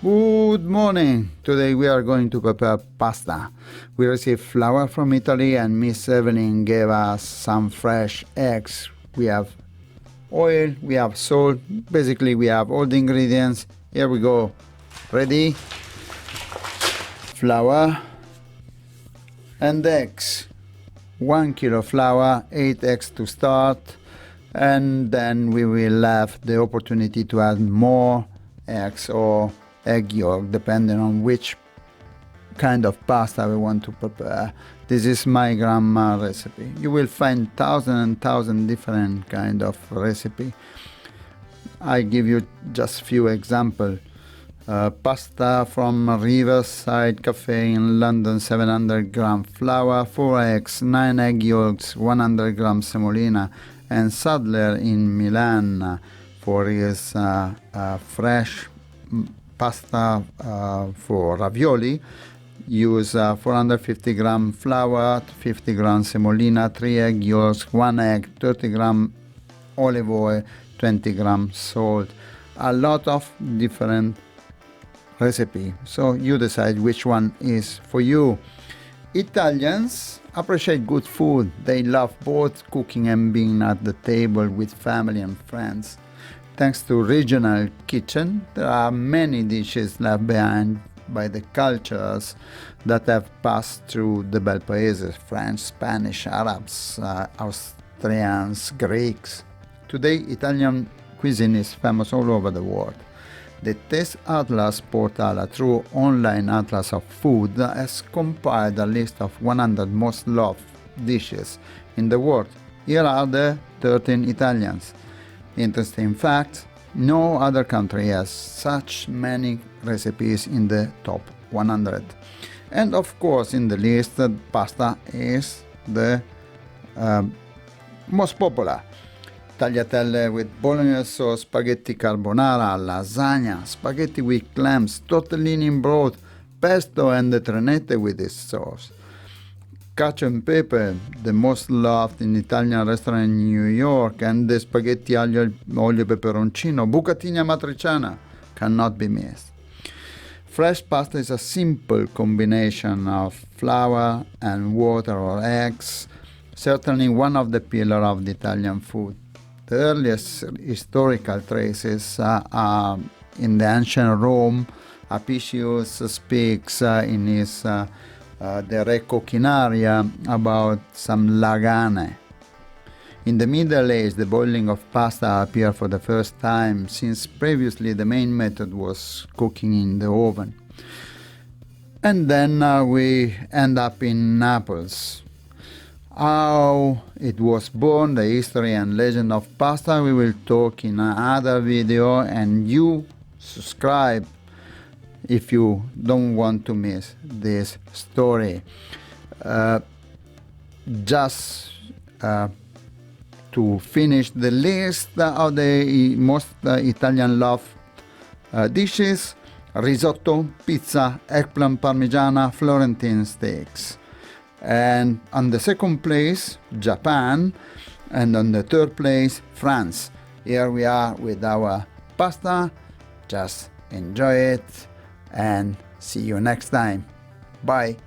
Good morning. Today we are going to prepare pasta. We received flour from Italy and Miss Evelyn gave us some fresh eggs. We have oil, we have salt. Basically we have all the ingredients. Here we go. Ready? Flour and eggs. 1 kilo flour, 8 eggs to start, and then we will have the opportunity to add more eggs or egg yolk depending on which kind of pasta we want to prepare. This is my grandma recipe. You will find thousand different kind of recipe. I give you just few examples. Pasta from Riverside Cafe in London, 700 gram flour, 4 eggs, 9 egg yolks, 100 gram semolina, and Sadler in Milan for his fresh pasta for ravioli. Use 450 gram flour, 50 gram semolina, 3 egg yolks, 1 egg, 30 gram olive oil, 20 gram salt. A lot of different recipe, so you decide which one is for you. Italians appreciate good food. They love both cooking and being at the table with family and friends. Thanks to regional kitchen, there are many dishes left behind by the cultures that have passed through the Bel Paese: French, Spanish, Arabs, Austrians, Greeks. Today, Italian cuisine is famous all over the world. The Taste Atlas portal, a true online atlas of food, has compiled a list of 100 most loved dishes in the world. Here are the 13 Italians. Interesting fact, no other country has such many recipes in the top 100. And of course, in the list, pasta is the most popular. Tagliatelle with bolognese sauce, spaghetti carbonara, lasagna, spaghetti with clams, tortellini in broth, pesto and the trenette with this sauce. Cacio and pepe, the most loved in Italian restaurant in New York, and the spaghetti aglio olio peperoncino, bucatini amatriciana, cannot be missed. Fresh pasta is a simple combination of flour and water or eggs, certainly one of the pillars of the Italian food. The earliest historical traces are in the ancient Rome. Apicius speaks in his De Re Coquinaria about some lagane. In the Middle Ages, the boiling of pasta appeared for the first time, since previously the main method was cooking in the oven. And then we end up in Naples. How it was born, the history and legend of pasta, we will talk in another video, and you subscribe if you don't want to miss this story. Just to finish the list of the most Italian loved dishes: risotto, pizza, eggplant parmigiana, Florentine steaks. And on the second place, Japan, and on the third place, France. Here we are with our pasta. Just enjoy it and see you next time. Bye.